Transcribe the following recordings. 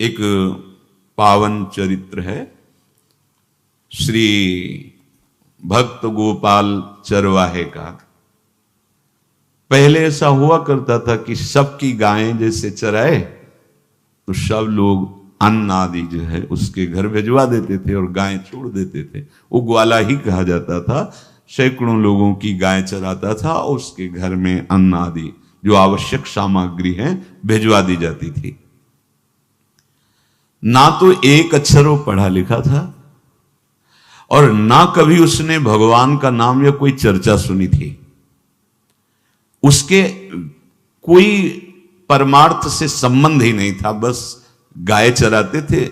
एक पावन चरित्र है श्री भक्त गोपाल चरवाहे का। पहले ऐसा हुआ करता था कि सबकी गायें जैसे चराए तो सब लोग अन्न आदि जो है उसके घर भिजवा देते थे और गायें छोड़ देते थे। वो ग्वाला ही कहा जाता था। सैकड़ों लोगों की गायें चराता था और उसके घर में अन्न आदि जो आवश्यक सामग्री है भिजवा दी जाती थी। ना तो एक अक्षर वो पढ़ा लिखा था और ना कभी उसने भगवान का नाम या कोई चर्चा सुनी थी। उसके कोई परमार्थ से संबंध ही नहीं था। बस गाय चराते थे,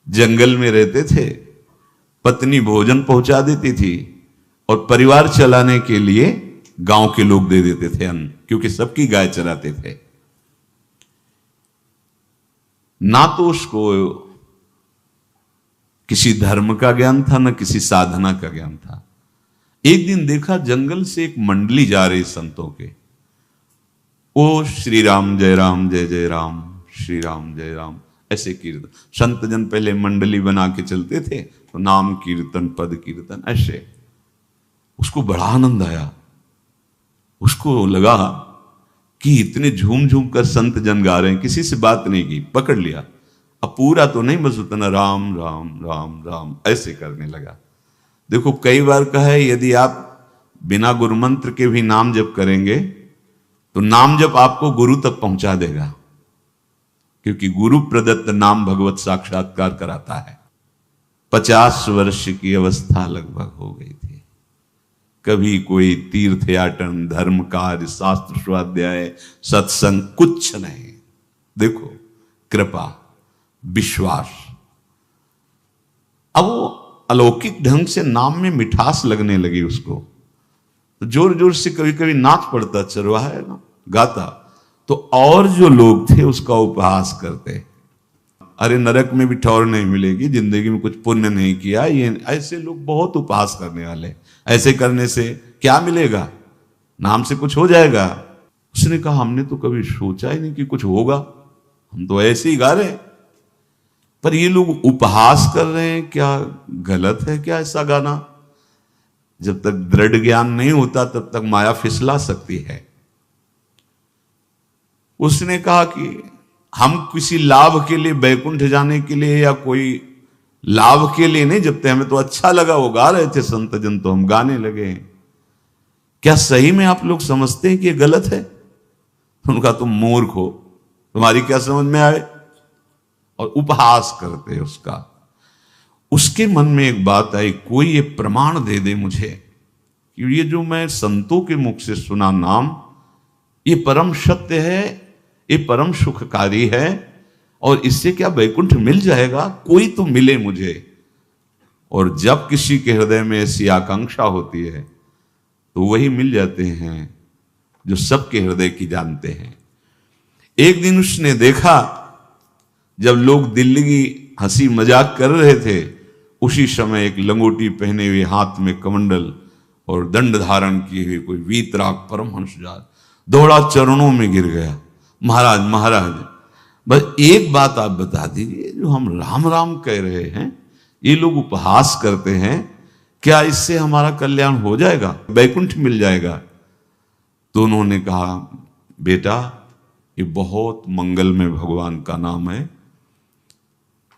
जंगल में रहते थे, पत्नी भोजन पहुंचा देती थी और परिवार चलाने के लिए गांव के लोग दे देते थे अन्न, क्योंकि सबकी गाय चराते थे। ना तो उसको किसी धर्म का ज्ञान था, ना किसी साधना का ज्ञान था। एक दिन देखा जंगल से एक मंडली जा रही संतों के। ओ श्री राम जय राम जय जय राम, श्री राम जय राम, ऐसे कीर्तन। संत जन पहले मंडली बना के चलते थे तो नाम कीर्तन पद कीर्तन ऐसे। उसको बड़ा आनंद आया। उसको लगा कि इतने झूम झूम कर संत जन गा रहे हैं, किसी से बात नहीं की, पकड़ लिया। अब पूरा तो नहीं, बस उतना राम राम राम राम ऐसे करने लगा। देखो कई बार कहा है यदि आप बिना गुरु मंत्र के भी नाम जप करेंगे तो नाम जप आपको गुरु तक पहुंचा देगा, क्योंकि गुरु प्रदत्त नाम भगवत साक्षात्कार कराता है। 50 वर्ष की अवस्था लगभग हो गई थी। कभी कोई तीर्थ याटन, धर्म कार्य, शास्त्र स्वाध्याय, सत्संग कुछ नहीं। देखो कृपा, विश्वास। अब वो अलौकिक ढंग से नाम में मिठास लगने लगी उसको। तो जोर जोर से कभी कभी नाच पड़ता, चरवाहा है ना, गाता। तो और जो लोग थे उसका उपहास करते, अरे नरक में भी ठौर नहीं मिलेगी, जिंदगी में कुछ पुण्य नहीं किया। ये ऐसे लोग बहुत उपहास करने वाले, ऐसे करने से क्या मिलेगा, नाम से कुछ हो जाएगा। उसने कहा हमने तो कभी सोचा ही नहीं कि कुछ होगा, हम तो ऐसे ही गा रहे हैं। पर ये लोग उपहास कर रहे हैं, क्या गलत है क्या ऐसा गाना? जब तक दृढ़ ज्ञान नहीं होता तब तक माया फिसला सकती है। उसने कहा कि हम किसी लाभ के लिए, बैकुंठ जाने के लिए या कोई लाभ के लिए नहीं जपते, हमें तो अच्छा लगा, वो गा रहे थे संत जन तो हम गाने लगे। क्या सही में आप लोग समझते हैं कि ये गलत है? उनका तुम मूर्ख हो, तुम्हारी क्या समझ में आए? और उपहास करते उसका। उसके मन में एक बात आई, कोई ये प्रमाण दे दे मुझे कि ये जो मैं संतों के मुख से सुना नाम, ये परम सत्य है, ये परम सुखकारी है, और इससे क्या वैकुंठ मिल जाएगा? कोई तो मिले मुझे। और जब किसी के हृदय में ऐसी आकांक्षा होती है तो वही मिल जाते हैं जो सबके हृदय की जानते हैं। एक दिन उसने देखा जब लोग दिल्ली की हंसी मजाक कर रहे थे, उसी समय एक लंगोटी पहने हुए, हाथ में कमंडल और दंड धारण किए हुए कोई वीतराग परमहंस दौड़ा, चरणों में गिर गया। महाराज महाराज, बस एक बात आप बता दीजिए, जो हम राम राम कह रहे हैं, ये लोग उपहास करते हैं, क्या इससे हमारा कल्याण हो जाएगा, वैकुंठ मिल जाएगा? तो उन्होंने कहा बेटा ये बहुत मंगल में भगवान का नाम है,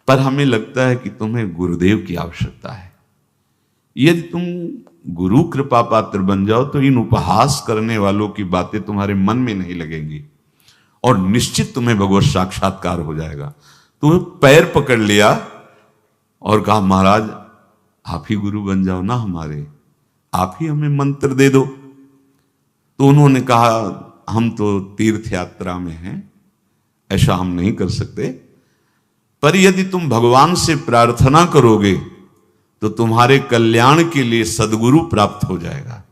पर हमें लगता है कि तुम्हें गुरुदेव की आवश्यकता है। यदि तुम गुरु कृपा पात्र बन जाओ तो इन उपहास करने वालों की बातें तुम्हारे मन में नहीं लगेंगी और निश्चित तुम्हें भगवत साक्षात्कार हो जाएगा। तुम्हें पैर पकड़ लिया और कहा महाराज आप ही गुरु बन जाओ ना हमारे, आप ही हमें मंत्र दे दो। तो उन्होंने कहा हम तो तीर्थ यात्रा में हैं, ऐसा हम नहीं कर सकते, पर यदि तुम भगवान से प्रार्थना करोगे तो तुम्हारे कल्याण के लिए सदगुरु प्राप्त हो जाएगा।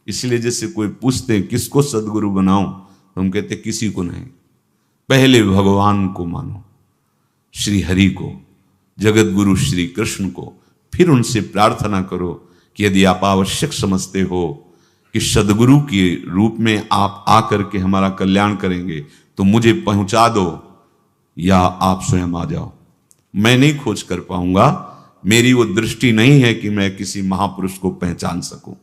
इसलिए जैसे कोई पूछते हैं किसको सदगुरु बनाऊं, तो हम कहते किसी को नहीं, पहले भगवान को मानो, श्री हरि को, जगत गुरु श्री कृष्ण को, फिर उनसे प्रार्थना करो कि यदि आप आवश्यक समझते हो कि सदगुरु के रूप में आप आकर के हमारा कल्याण करेंगे तो मुझे पहुंचा दो, या आप स्वयं आ जाओ। मैं नहीं खोज कर पाऊंगा, मेरी वो दृष्टि नहीं है कि मैं किसी महापुरुष को पहचान सकूं।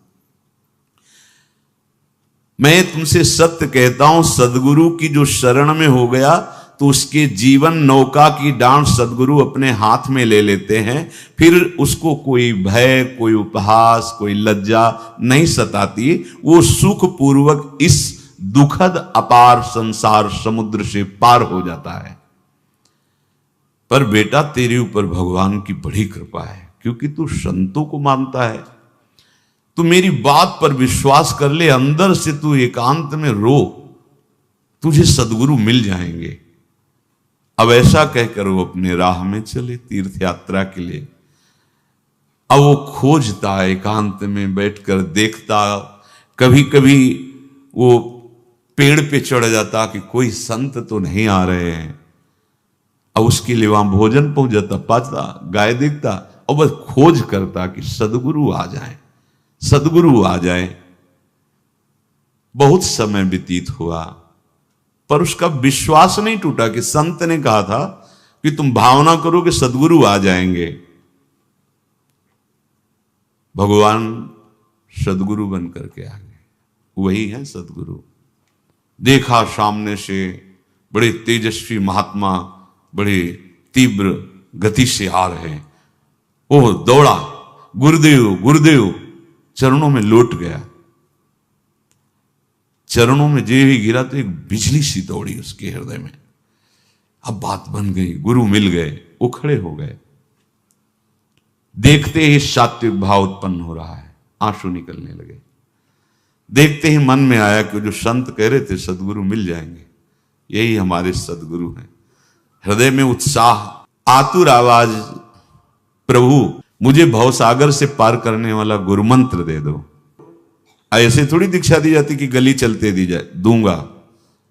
मैं तुमसे सत्य कहता हूं, सदगुरु की जो शरण में हो गया तो उसके जीवन नौका की डांट सदगुरु अपने हाथ में ले लेते हैं। फिर उसको कोई भय, कोई उपहास, कोई लज्जा नहीं सताती। वो सुख पूर्वक इस दुखद अपार संसार समुद्र से पार हो जाता है। पर बेटा, तेरे ऊपर भगवान की बड़ी कृपा है, क्योंकि तू संतों को मानता है। तू मेरी बात पर विश्वास कर ले, अंदर से तू एकांत में रो, तुझे सदगुरु मिल जाएंगे। अब ऐसा कहकर वो अपने राह में चले तीर्थ यात्रा के लिए। अब वो खोजता, एकांत में बैठकर देखता, कभी कभी वो पेड़ पे चढ़ जाता कि कोई संत तो नहीं आ रहे हैं। अब उसके लिए वहां भोजन पहुंच जाता, पाता, गाय देखता और बस खोज करता कि सदगुरु आ जाए, सदगुरु आ जाए। बहुत समय व्यतीत हुआ, पर उसका विश्वास नहीं टूटा कि संत ने कहा था कि तुम भावना करो कि सदगुरु आ जाएंगे। भगवान सदगुरु बन करके आ गए। वही है सदगुरु। देखा सामने से बड़े तेजस्वी महात्मा बड़े तीव्र गति से आ रहे हैं। वो दौड़ा, गुरुदेव गुरुदेव, चरणों में लौट गया। चरणों में जे ही गिरा तो एक बिजली सी दौड़ी उसके हृदय में। अब बात बन गई, गुरु मिल गए। वो खड़े हो गए। देखते ही सात्विक भाव उत्पन्न हो रहा है, आंसू निकलने लगे। देखते ही मन में आया कि जो संत कह रहे थे सदगुरु मिल जाएंगे, यही हमारे सदगुरु हैं। हृदय में उत्साह, आतुर आवाज, प्रभु मुझे भवसागर से पार करने वाला गुरु मंत्र दे दो। ऐसे थोड़ी दीक्षा दी जाती कि गली चलते दी जाए। दूंगा,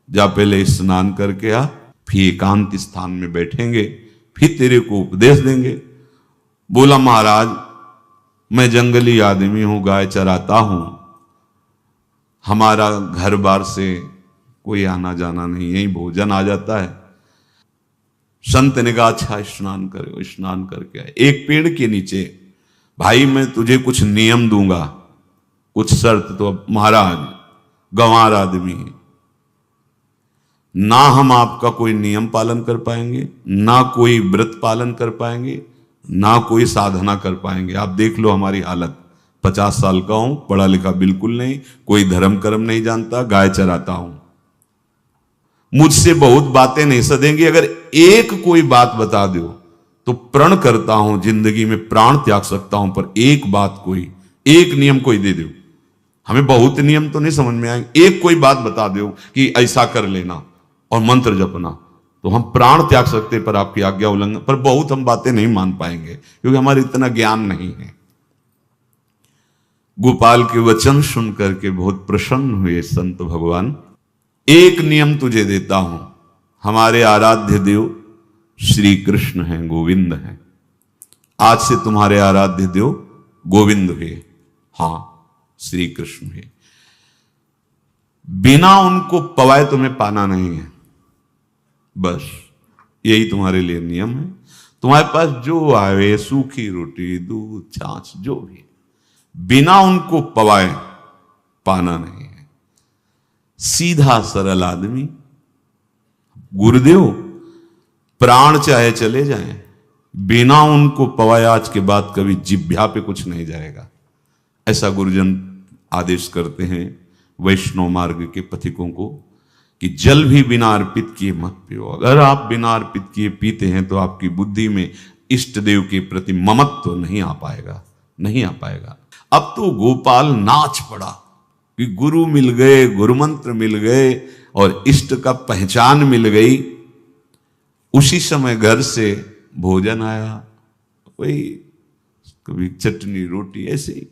जा पहले स्नान करके आ, फिर एकांत स्थान में बैठेंगे, फिर तेरे को उपदेश देंगे। बोला महाराज, मैं जंगली आदमी हूं, गाय चराता हूं, हमारा घर बार से कोई आना जाना नहीं, यही भोजन आ जाता है। संत ने कहा अच्छा स्नान करो। स्नान करके आए। एक पेड़ के नीचे, भाई मैं तुझे कुछ नियम दूंगा, कुछ शर्त। तो अब महाराज गंवार आदमी है, ना हम आपका कोई नियम पालन कर पाएंगे, ना कोई व्रत पालन कर पाएंगे, ना कोई साधना कर पाएंगे। आप देख लो हमारी हालत। 50 साल का हूं, पढ़ा लिखा बिल्कुल नहीं, कोई धर्म कर्म नहीं जानता, गाय चराता हूं। मुझसे बहुत बातें नहीं सदेंगी। अगर एक कोई बात बता दो तो प्रण करता हूं जिंदगी में प्राण त्याग सकता हूं, पर एक बात, कोई एक नियम कोई दे दो। हमें बहुत नियम तो नहीं समझ में आएंगे, एक कोई बात बता दो कि ऐसा कर लेना और मंत्र जपना, तो हम प्राण त्याग सकते, पर आपकी आज्ञा उल्लंघन, पर बहुत हम बातें नहीं मान पाएंगे क्योंकि हमारे इतना ज्ञान नहीं है। गोपाल के वचन सुन करके बहुत प्रसन्न हुए संत भगवान। एक नियम तुझे देता हूं, हमारे आराध्य देव श्री कृष्ण हैं, गोविंद हैं। आज से तुम्हारे आराध्य देव गोविंद हुए, हां श्री कृष्ण हुए। बिना उनको पवाए तुम्हें पाना नहीं है, बस यही तुम्हारे लिए नियम है। तुम्हारे पास जो आवे, सूखी रोटी, दूध, छाछ, जो भी, बिना उनको पवाए पाना नहीं है। सीधा सरल आदमी। गुरुदेव प्राण चाहे चले जाएं, बिना उनको पवाए आज के बाद कभी जिह्वा पे कुछ नहीं जाएगा। ऐसा गुरुजन आदेश करते हैं वैष्णव मार्ग के पथिकों को कि जल भी बिना अर्पित किए मत पियो। अगर आप बिना अर्पित किए पीते हैं तो आपकी बुद्धि में इष्ट देव के प्रति ममत्व नहीं आ पाएगा, नहीं आ पाएगा। अब तो गोपाल नाच पड़ा कि गुरु मिल गए, गुरु मंत्र मिल गए और इष्ट का पहचान मिल गई। उसी समय घर से भोजन आया, वही कभी चटनी रोटी, ऐसे ही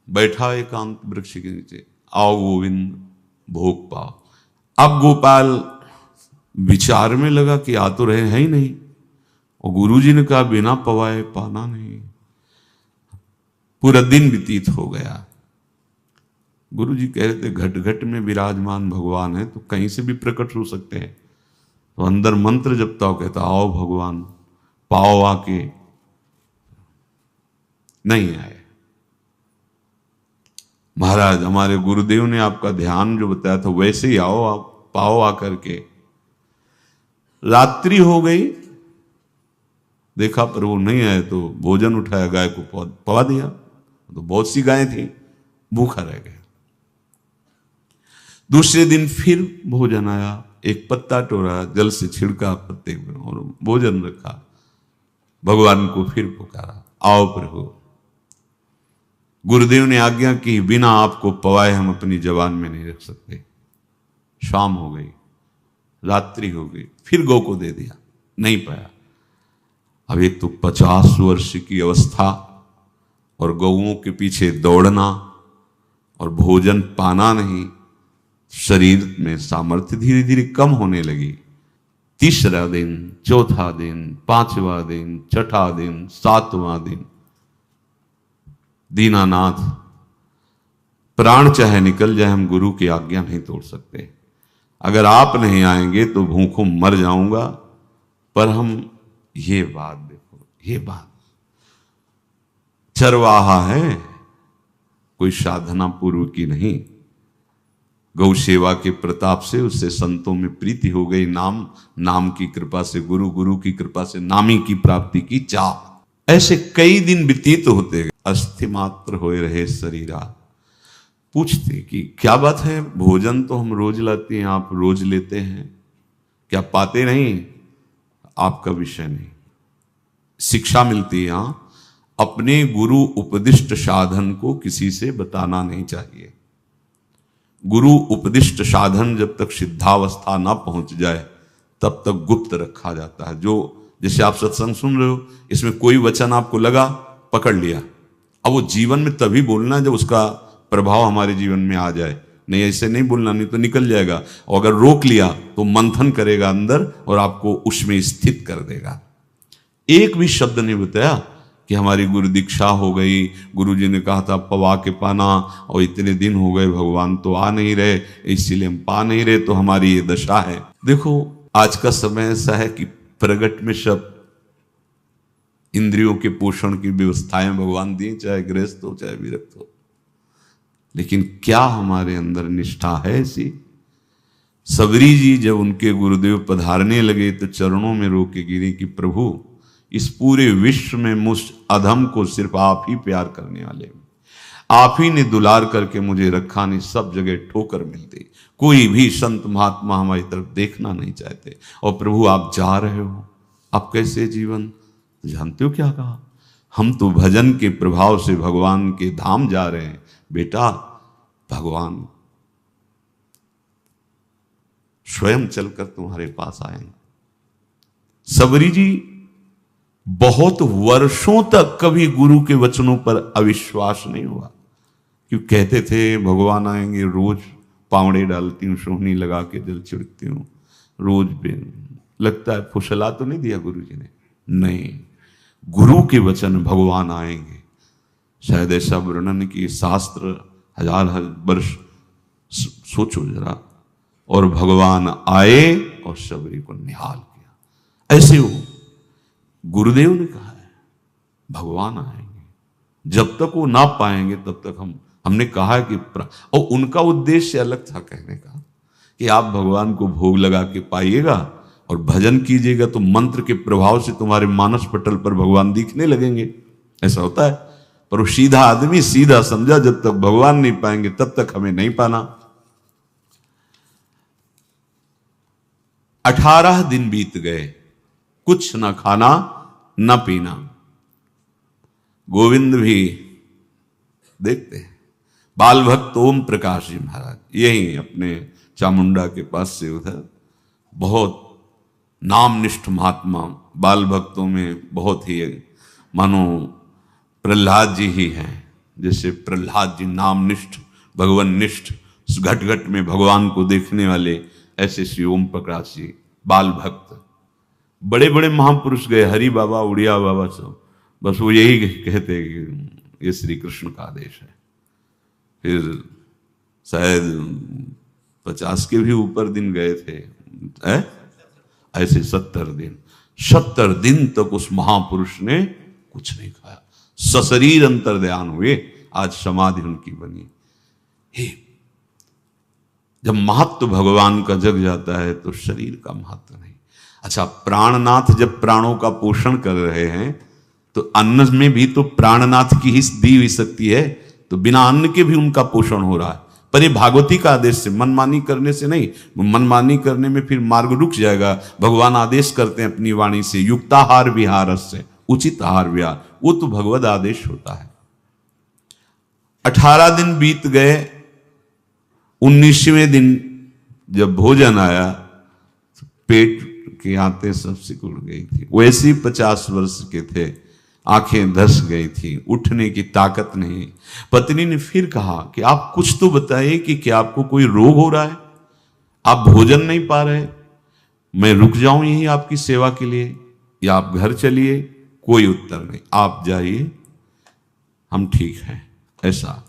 बैठा एकांत वृक्ष के नीचे, आओ गोविंद भोग पाओ। अब गोपाल विचार में लगा कि आ तो रहे हैं ही नहीं, और गुरुजी ने कहा बिना पवाए पाना नहीं। पूरा दिन व्यतीत हो गया। गुरुजी कह रहे थे घट घट में विराजमान भगवान है तो कहीं से भी प्रकट हो सकते हैं, तो अंदर मंत्र जपता हो, कहता आओ भगवान, पाओ आके, नहीं आए। महाराज हमारे गुरुदेव ने आपका ध्यान जो बताया था वैसे ही आओ, आप पाओ आकर के। रात्रि हो गई, देखा पर वो नहीं आए तो भोजन उठाया, गाय को पवा दिया, तो बहुत सी गायें थी, भूखा रह गया। दूसरे दिन फिर भोजन आया, एक पत्ता टोरा, जल से छिड़का पत्ते में और भोजन रखा। भगवान को फिर पुकारा, आओ प्रभु। गुरुदेव ने आज्ञा की, बिना आपको पवाए हम अपनी जबान में नहीं रख सकते। शाम हो गई, रात्रि हो गई, फिर गौ को दे दिया, नहीं पाया। अब एक तो 50 वर्ष की अवस्था और गौओं के पीछे दौड़ना और भोजन पाना नहीं, शरीर में सामर्थ्य धीरे धीरे कम होने लगी। तीसरा दिन, चौथा दिन, पांचवा दिन, छठा दिन, सातवां दिन, दीनानाथ प्राण चाहे निकल जाए, हम गुरु की आज्ञा नहीं तोड़ सकते। अगर आप नहीं आएंगे तो भूखों मर जाऊंगा। पर हम ये बात देखो, ये बात चरवाहा है, कोई साधना पूर्व की नहीं। गौ सेवा के प्रताप से उससे संतों में प्रीति हो गई, नाम की कृपा से, गुरु की कृपा से नामी की प्राप्ति की चाह। ऐसे कई दिन व्यतीत होते गए, अस्थि मात्र होए रहे शरीरा। पूछते कि क्या बात है, भोजन तो हम रोज लाते हैं, आप रोज लेते हैं, क्या पाते नहीं? आपका विषय नहीं। शिक्षा मिलती है, अपने गुरु उपदिष्ट साधन को किसी से बताना नहीं चाहिए। गुरु उपदिष्ट साधन जब तक सिद्धावस्था ना पहुंच जाए तब तक गुप्त रखा जाता है। जो जैसे आप सत्संग सुन रहे हो, इसमें कोई वचन आपको लगा, पकड़ लिया, अब वो जीवन में तभी बोलना जब उसका प्रभाव हमारे जीवन में आ जाए। नहीं ऐसे नहीं बोलना, नहीं तो निकल जाएगा। और अगर रोक लिया तो मंथन करेगा अंदर और आपको उसमें स्थित कर देगा। एक भी शब्द नहीं बताया कि हमारी गुरु दीक्षा हो गई, गुरुजी ने कहा था पवा के पाना, और इतने दिन हो गए भगवान तो आ नहीं रहे, इसीलिए हम पा नहीं रहे, तो हमारी ये दशा है। देखो आज का समय ऐसा है कि प्रगट में सब इंद्रियों के पोषण की व्यवस्थाएं भगवान दी, चाहे गृहस्थ हो चाहे विरक्त हो, लेकिन क्या हमारे अंदर निष्ठा है ऐसी? सबरी जी जब उनके गुरुदेव पधारने लगे तो चरणों में रो के गिरी कि प्रभु, इस पूरे विश्व में मुझ अधम को सिर्फ आप ही प्यार करने वाले, आप ही ने दुलार करके मुझे रखा, नहीं सब जगह ठोकर मिलती, कोई भी संत महात्मा हमारी तरफ देखना नहीं चाहते, और प्रभु आप जा रहे हो, आप कैसे जीवन? जानते हो क्या कहा? हम तो भजन के प्रभाव से भगवान के धाम जा रहे हैं बेटा, भगवान स्वयं चलकर तुम्हारे पास आएंगे। सबरी जी बहुत वर्षों तक कभी गुरु के वचनों पर अविश्वास नहीं हुआ, क्यों कहते थे भगवान आएंगे, रोज पावड़े डालती हूँ, सोहनी लगा के जल छिड़कती हूँ, रोज लगता है फुसला तो नहीं दिया गुरु जी ने? नहीं, गुरु के वचन भगवान आएंगे। शायद ऐसा वर्णन की शास्त्र हजार वर्ष सोचो जरा, और भगवान आए और सबरी को निहाल किया। ऐसे हो गुरुदेव ने कहा है भगवान आएंगे, जब तक वो ना पाएंगे तब तक हमने कहा है कि और उनका उद्देश्य अलग था कहने का कि आप भगवान को भोग लगा के पाइएगा और भजन कीजिएगा तो मंत्र के प्रभाव से तुम्हारे मानस पटल पर भगवान दिखने लगेंगे। ऐसा होता है, पर वो सीधा आदमी सीधा समझा, जब तक भगवान नहीं पाएंगे तब तक हमें नहीं पाना। 18 दिन बीत गए, कुछ ना खाना ना पीना। गोविंद भी देखते हैं, बाल भक्त ओम प्रकाश जी महाराज यही अपने चामुंडा के पास से उधर, बहुत नामनिष्ठ महात्मा, बाल भक्तों में बहुत ही मानो प्रहलाद जी ही हैं। जैसे प्रहलाद जी नामनिष्ठ भगवान निष्ठ, घट घट में भगवान को देखने वाले, ऐसे श्री ओम प्रकाश जी बाल भक्त। बड़े बड़े महापुरुष गए, हरि बाबा, उड़िया बाबा, सब बस वो यही कहते कि ये श्री कृष्ण का आदेश है। फिर शायद 50 के भी ऊपर दिन गए थे, ऐसे 70 दिन तक उस महापुरुष ने कुछ नहीं खाया, सशरीर अंतर्ध्यान हुए। आज समाधि उनकी बनी। हे, जब महत्व भगवान का जग जाता है तो शरीर का महत्व नहीं। अच्छा, प्राणनाथ जब प्राणों का पोषण कर रहे हैं तो अन्न में भी तो प्राणनाथ की ही दी हुई शक्ति है, तो बिना अन्न के भी उनका पोषण हो रहा है। पर ये भागवती का आदेश से, मनमानी करने से नहीं। मनमानी करने में फिर मार्ग रुक जाएगा। भगवान आदेश करते हैं अपनी वाणी से, युक्ताहार विहार से, उचित आहार विहार, वो तो भगवद आदेश होता है। 18 दिन बीत गए, 19वें दिन जब भोजन आया तो पेट के आते सब सिकुड़ गई थी। वैसे ही 50 वर्ष के थे, आंखें धस गई थी, उठने की ताकत नहीं। पत्नी ने फिर कहा कि आप कुछ तो बताइए कि क्या आपको कोई रोग हो रहा है, आप भोजन नहीं पा रहे, मैं रुक जाऊं यहीं आपकी सेवा के लिए, या आप घर चलिए। कोई उत्तर नहीं, आप जाइए, हम ठीक हैं। ऐसा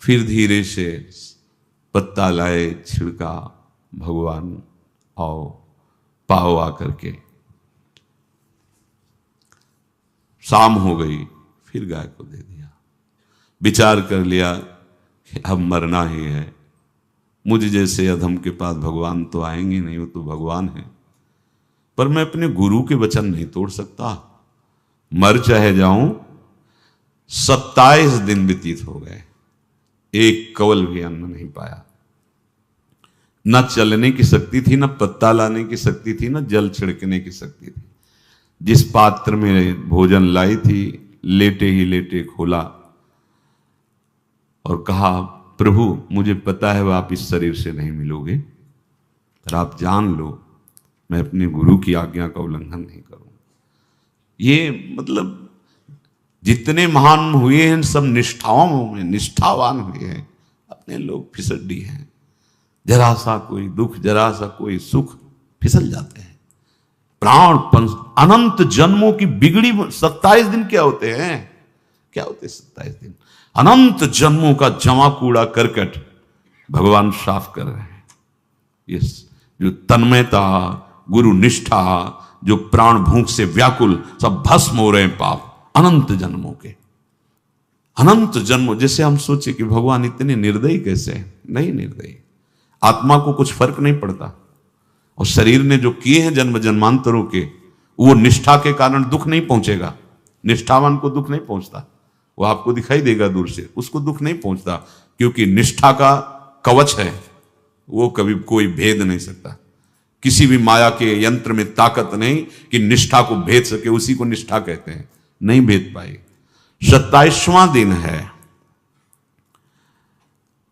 फिर धीरे से पत्ता लाए, छिड़का, भगवान आओ, पाओ आकर के। शाम हो गई, फिर गाय को दे दिया। विचार कर लिया कि अब मरना ही है, मुझ जैसे अधम के पास भगवान तो आएंगे नहीं, वो तो भगवान है, पर मैं अपने गुरु के वचन नहीं तोड़ सकता, मर चाहे जाऊं। 27 दिन व्यतीत हो गए, एक कवल भी अन्न नहीं पाया। न चलने की शक्ति थी, न पत्ता लाने की शक्ति थी, न जल छिड़कने की शक्ति थी। जिस पात्र में भोजन लाई थी, लेटे ही लेटे खोला और कहा, प्रभु मुझे पता है आप इस शरीर से नहीं मिलोगे, पर आप जान लो मैं अपने गुरु की आज्ञा का उल्लंघन नहीं करूंगा। ये मतलब जितने महान हुए हैं सब निष्ठाओं में निष्ठावान हुए हैं, अपने लोग फिसड्डी हैं। जरा सा कोई दुख, जरा सा कोई सुख, फिसल जाते हैं। प्राण अनंत जन्मों की बिगड़ी 27 दिन क्या होते हैं, क्या होते 27 दिन? अनंत जन्मों का जमा कूड़ा करकट भगवान साफ कर रहे हैं। ये जो तन्मयता, गुरु निष्ठा, जो प्राण भूख से व्याकुल, सब भस्म हो रहे हैं पाप अनंत जन्मों के। अनंत जन्मों, जैसे हम सोचे कि भगवान इतने निर्दयी कैसे हैं? नहीं निर्दयी, आत्मा को कुछ फर्क नहीं पड़ता। और शरीर ने जो किए हैं जन्म जन्मांतरों के, वो निष्ठा के कारण दुख नहीं पहुंचेगा। निष्ठावान को दुख नहीं पहुंचता, वो आपको दिखाई देगा दूर से, उसको दुख नहीं पहुंचता, क्योंकि निष्ठा का कवच है, वो कभी कोई भेद नहीं सकता। किसी भी माया के यंत्र में ताकत नहीं कि निष्ठा को भेद सके, उसी को निष्ठा कहते हैं, नहीं भेद पाई। 27वां दिन है।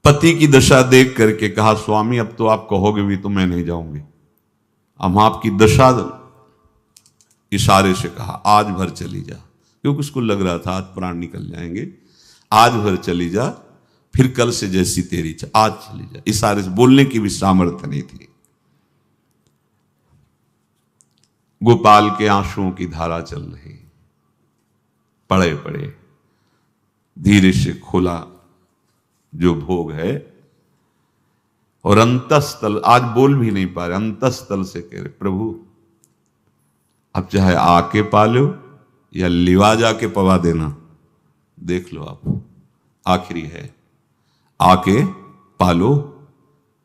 पति की दशा देख करके कहा, स्वामी अब तो आप कहोगे भी तो मैं नहीं जाऊंगी, हम आपकी दशा, इशारे से कहा आज भर चली जा, क्योंकि उसको लग रहा था आज प्राण निकल जाएंगे। आज भर चली जा, फिर कल से जैसी तेरी आज चली जा। इशारे से, बोलने की भी सामर्थ्य नहीं थी। गोपाल के आंसुओं की धारा चल रही, पड़े पड़े धीरे से खोला जो भोग है, और अंतस्थल, आज बोल भी नहीं पा रहे, अंतस्थल से कह रहे, प्रभु अब चाहे आके पालो या लिवा जाके पवा देना, देख लो आप, आखिरी है, आके पालो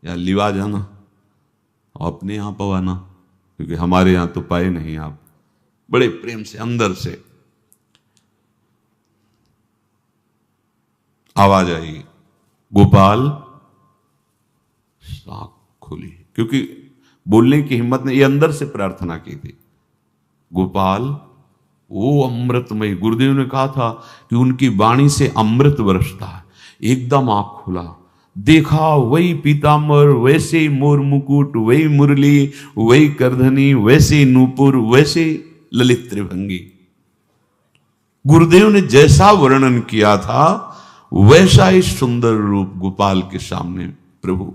या लिवा जाना और अपने यहां पवाना, क्योंकि हमारे यहां तो पाए नहीं आप। बड़े प्रेम से अंदर से आवाज आई, गोपाल। आंख खुली, क्योंकि बोलने की हिम्मत ने, ये अंदर से प्रार्थना की थी, गोपाल वो अमृतमय। गुरुदेव ने कहा था कि उनकी वाणी से अमृत बरसता है। एकदम आंख खुला, देखा वही पीतांबर, वैसे ही मोर मुकुट, वही मुरली, वही करधनी, वैसे ही नूपुर, वैसे ललित त्रिभंगी। गुरुदेव ने जैसा वर्णन किया था वैसा ही सुंदर रूप गोपाल के सामने। प्रभु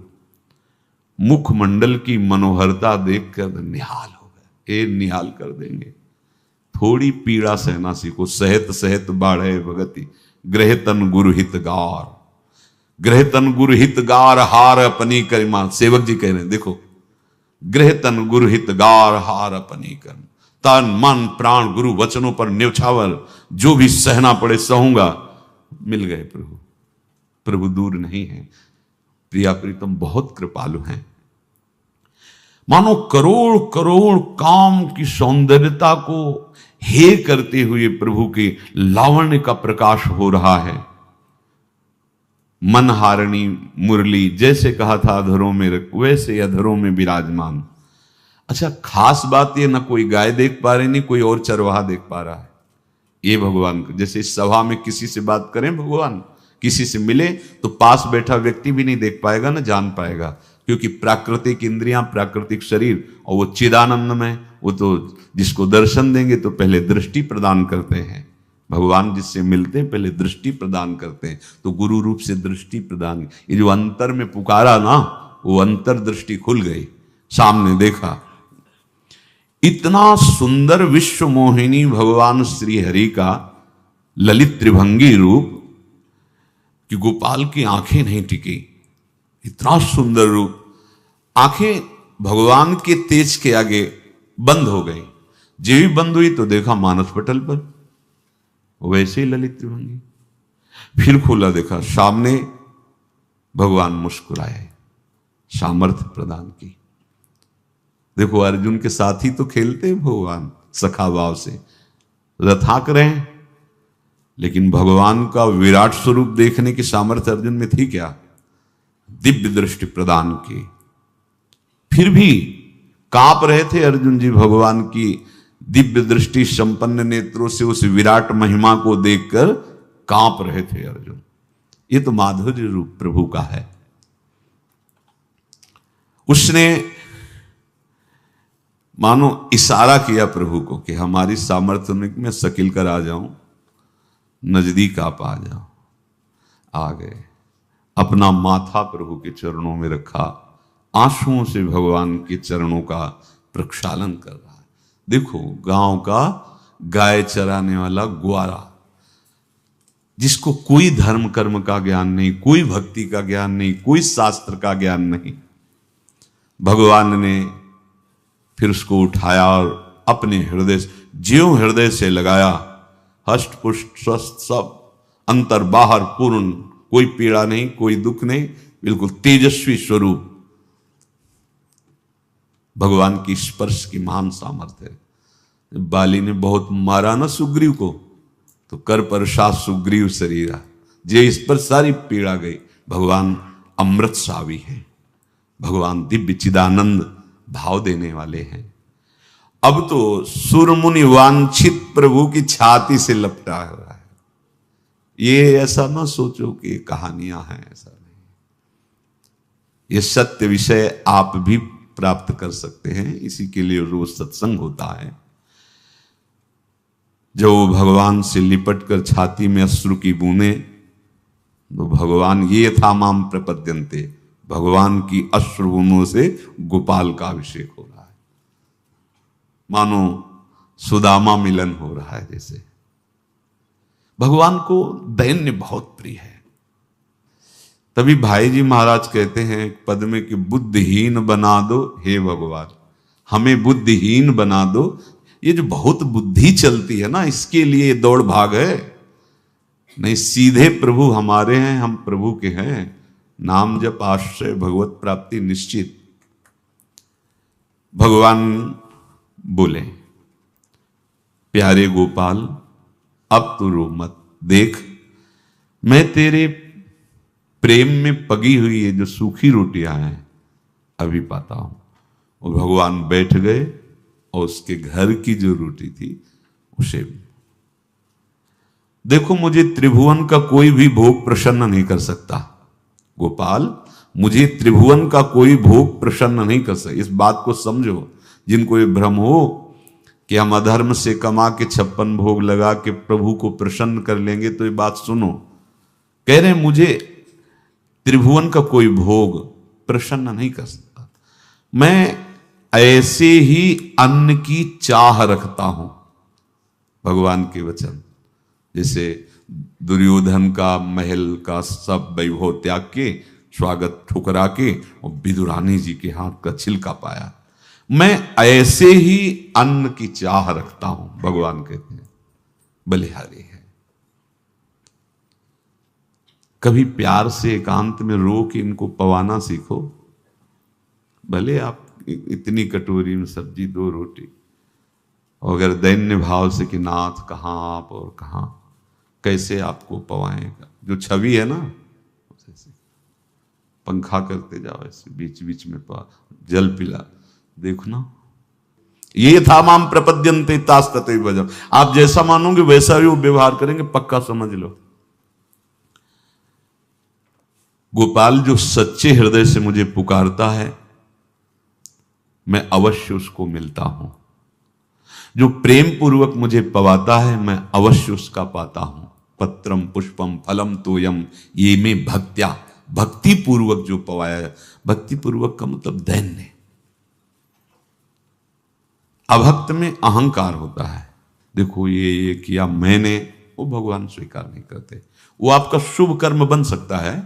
मुखमंडल की मनोहरता देखकर निहाल हो गए। ए निहाल कर देंगे, थोड़ी पीड़ा सहना सीखो। सहत सहत बाढ़े भगति, ग्रह तन गुरु हितगार, ग्रह तन गुरु हितगार, हार अपनी करिमा। सेवक जी कह रहे हैं, देखो गृह तन गुरु हित गार हार अपनी कर, तन मन प्राण गुरु वचनों पर न्यौछावर, जो भी सहना पड़े सहूंगा। मिल गए प्रभु। प्रभु दूर नहीं है। प्रिया प्रीतम बहुत कृपालु हैं। मानो करोड़ करोड़ काम की सौंदर्यता को हे करते हुए प्रभु के लावण्य का प्रकाश हो रहा है। मनहारिणी मुरली जैसे कहा था अधरों में रख, वैसे अधरों में विराजमान। अच्छा, खास बात ये, ना कोई गाय देख पा रहे, नहीं कोई और चरवाहा देख पा रहा है। ये भगवान को, जैसे इस सभा में किसी से बात करें भगवान, किसी से मिले तो पास बैठा व्यक्ति भी नहीं देख पाएगा, ना जान पाएगा, क्योंकि प्राकृतिक इंद्रियां, प्राकृतिक शरीर, और वो चिदानंद में, वो तो जिसको दर्शन देंगे तो पहले दृष्टि प्रदान करते हैं। भगवान जिससे मिलते हैं पहले दृष्टि प्रदान करते हैं, तो गुरु रूप से दृष्टि प्रदान। ये जो अंतर में पुकारा ना, वो अंतर दृष्टि खुल गई, सामने देखा। इतना सुंदर विश्व मोहिनी भगवान श्री हरि का ललित त्रिभंगी रूप कि गोपाल की आंखें नहीं टिकी। इतना सुंदर रूप, आंखें भगवान के तेज के आगे बंद हो गई। जो भी बंद हुई तो देखा मानस पटल पर वैसे ही ललित त्रिभंगी। फिर खोला, देखा सामने भगवान मुस्कुराए, सामर्थ्य प्रदान की। देखो अर्जुन के साथ ही तो खेलते हैं भगवान सखा भाव से, रथाक रहे हैं, लेकिन भगवान का विराट स्वरूप देखने की सामर्थ्य अर्जुन में थी क्या? दिव्य दृष्टि प्रदान की। फिर भी कांप रहे थे अर्जुन जी भगवान की दिव्य दृष्टि संपन्न नेत्रों से उस विराट महिमा को देखकर कांप रहे थे अर्जुन। ये तो माधुर्य रूप प्रभु का है। उसने मानो इशारा किया प्रभु को कि हमारी सामर्थ्य में मैं सकिल कर आ जाऊं, नजदीक आप आ जाओ। आ गए, अपना माथा प्रभु के चरणों में रखा, आंसुओं से भगवान के चरणों का प्रक्षालन कर रहा है। देखो गांव का गाय चराने वाला ग्वारा, जिसको कोई धर्म कर्म का ज्ञान नहीं, कोई भक्ति का ज्ञान नहीं, कोई शास्त्र का ज्ञान नहीं, भगवान ने फिर उसको उठाया और अपने हृदय, ज्यों हृदय से लगाया, हष्ट पुष्ट स्वस्थ सब, अंतर बाहर पूर्ण, कोई पीड़ा नहीं, कोई दुख नहीं, बिल्कुल तेजस्वी स्वरूप। भगवान की स्पर्श की महान सामर्थ्य है। बाली ने बहुत मारा ना सुग्रीव को, तो कर प्रसाद सुग्रीव शरीरा, जे इस पर सारी पीड़ा गई। भगवान अमृत सावी है, भगवान दिव्य चिदानंद भाव देने वाले हैं। अब तो सुरमुनि वांछित प्रभु की छाती से लपटा हुआ है। ये ऐसा ना सोचो कि कहानियां हैं, ऐसा नहीं। ये सत्य विषय आप भी प्राप्त कर सकते हैं। इसी के लिए रोज सत्संग होता है। जो भगवान से लिपट कर छाती में अश्रु की बूंदे, तो भगवान ये था माम प्रपद्यन्ते, भगवान की अश्रुबूंदों से गोपाल का अभिषेक हो रहा है। मानो सुदामा मिलन हो रहा है जैसे। भगवान को दैन्य बहुत प्रिय है। तभी भाई जी महाराज कहते हैं पद में कि बुद्धिहीन बना दो हे भगवान, हमें बुद्धिहीन बना दो। ये जो बहुत बुद्धि चलती है ना, इसके लिए दौड़ भाग है। नहीं, सीधे प्रभु हमारे हैं, हम प्रभु के हैं। नाम जप आश्रय भगवत प्राप्ति निश्चित। भगवान बोले, प्यारे गोपाल अब तो रो मत, देख मैं तेरे प्रेम में पगी हुई ये जो सूखी रोटियां हैं अभी पाता हूं। और भगवान बैठ गए और उसके घर की जो रोटी थी उसे, देखो मुझे त्रिभुवन का कोई भी भोग प्रसन्न नहीं कर सकता गोपाल, मुझे त्रिभुवन का कोई भोग प्रसन्न नहीं कर सकता। इस बात को समझो। जिनको ये भ्रम हो कि हम अधर्म से कमा के 56 भोग लगा के प्रभु को प्रसन्न कर लेंगे, तो ये बात सुनो। कह रहे मुझे त्रिभुवन का कोई भोग प्रसन्न नहीं कर सकता, मैं ऐसे ही अन्न की चाह रखता हूं। भगवान के वचन, जैसे दुर्योधन का महल का सब वैभव त्याग के, स्वागत ठुकरा के और विदुरानी जी के हाथ का छिलका पाया, मैं ऐसे ही अन्न की चाह रखता हूं, भगवान कहते हैं, बलिहारी है। कभी प्यार से एकांत में रो के इनको पवाना सीखो। भले आप इतनी कटोरी में सब्जी, 2 रोटी, और अगर दैन्य भाव से कि नाथ कहाँ आप और कहाँ, कैसे आपको पवाएगा, जो छवि है ना, उसे पंखा करते जाओ ऐसे बीच बीच में जल पिला, देखो ना, ये था माम प्रपद्यन्ते तास्तते भजम। आप जैसा मानोगे वैसा ही वो व्यवहार करेंगे, पक्का समझ लो। गोपाल जो सच्चे हृदय से मुझे पुकारता है, मैं अवश्य उसको मिलता हूं। जो प्रेम पूर्वक मुझे पवाता है, मैं अवश्य उसका पाता हूं। पत्रम पुष्पम फलम तोयम ये में भक्त्या, भक्ति पूर्वक जो पवाया। भक्ति पूर्वक का मतलब दैन्य। अभक्त में अहंकार होता है, देखो ये किया मैंने, वो भगवान स्वीकार नहीं करते। वो आपका शुभ कर्म बन सकता है,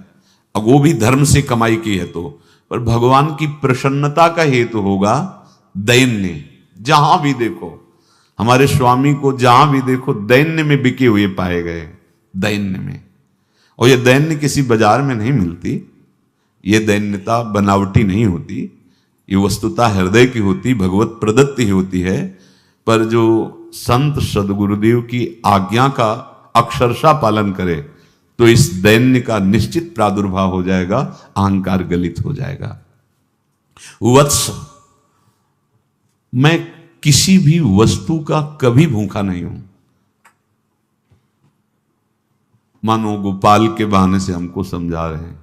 अब वो भी धर्म से कमाई की है तो, पर भगवान की प्रसन्नता का हेतु होगा दैन्य। जहां भी देखो, हमारे स्वामी को जहां भी देखो दैन्य में बिके हुए पाए गए, दैन्य में। और ये दैन्य किसी बाजार में नहीं मिलती, ये दैन्यता बनावटी नहीं होती, ये वस्तुता हृदय की होती, भगवत प्रदत्त ही होती है। पर जो संत सदगुरुदेव की आज्ञा का अक्षरशः पालन करे तो इस दैन्य का निश्चित प्रादुर्भाव हो जाएगा, अहंकार गलित हो जाएगा। वत्स, मैं किसी भी वस्तु का कभी भूखा नहीं हूं। मानो गोपाल के बहाने से हमको समझा रहे हैं,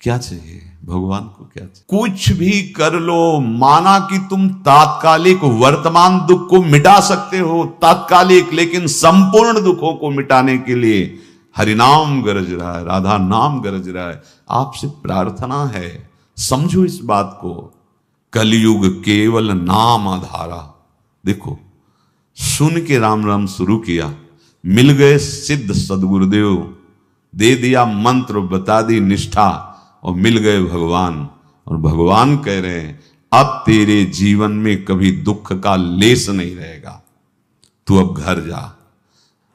क्या चाहिए भगवान को, क्या चाहिए? कुछ भी कर लो, माना कि तुम तात्कालिक वर्तमान दुख को मिटा सकते हो, तात्कालिक, लेकिन संपूर्ण दुखों को मिटाने के लिए हरिनाम गरज रहा है, राधा नाम गरज रहा है। आपसे प्रार्थना है, समझो इस बात को। कलयुग केवल नाम आधारा। देखो, सुन के राम राम शुरू किया, मिल गए सिद्ध सदगुरुदेव, दे दिया मंत्र, बता दी निष्ठा, और मिल गए भगवान। और भगवान कह रहे हैं, अब तेरे जीवन में कभी दुख का लेस नहीं रहेगा, तू अब घर जा,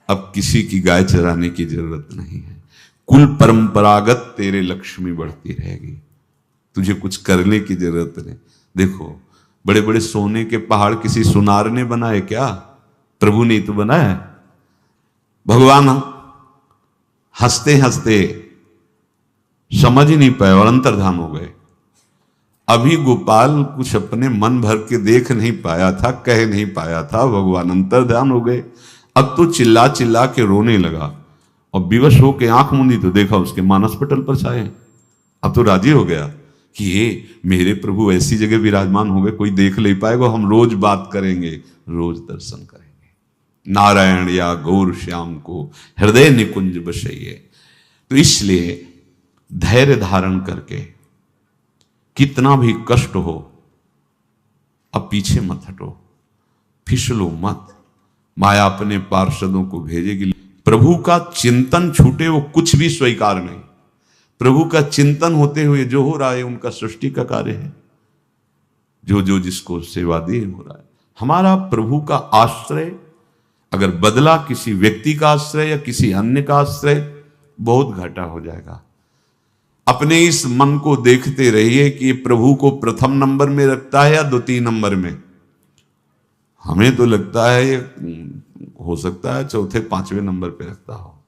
अब किसी की गाय चराने की जरूरत नहीं है, कुल परंपरागत तेरे लक्ष्मी बढ़ती रहेगी, तुझे कुछ करने की जरूरत नहीं। देखो, बड़े बड़े सोने के पहाड़ किसी सुनार ने बनाए क्या? प्रभु ने तो बनाया। भगवान हंसते हंसते समझ ही नहीं पाए और अंतर्धान हो गए। अभी गोपाल कुछ अपने मन भर के देख नहीं पाया था, कह नहीं पाया था, भगवान अंतर्धान हो गए। अब तो चिल्ला चिल्ला के रोने लगा और विवश होके आंख मूंदी तो देखा उसके मानस पटल पर छाए। अब तो राजी हो गया कि ये मेरे प्रभु ऐसी जगह विराजमान हो गए, कोई देख नहीं पाएगा, हम रोज बात करेंगे, रोज दर्शन करेंगे। नारायण या गौर श्याम को हृदय निकुंज बसइए। तो इसलिए धैर्य धारण करके, कितना भी कष्ट हो, अब पीछे मत हटो, फिसलो मत। माया अपने पार्षदों को भेजेगी। प्रभु का चिंतन छूटे वो कुछ भी स्वीकार नहीं। प्रभु का चिंतन होते हुए जो हो रहा है उनका सृष्टि का कार्य है, जो जो जिसको सेवा दी हो रहा है। हमारा प्रभु का आश्रय अगर बदला किसी व्यक्ति का आश्रय या किसी अन्य का आश्रय, बहुत घाटा हो जाएगा। अपने इस मन को देखते रहिए कि ये प्रभु को प्रथम नंबर में रखता है या द्वितीय नंबर में। हमें तो लगता है ये हो सकता है चौथे पांचवें नंबर पे रखता हो।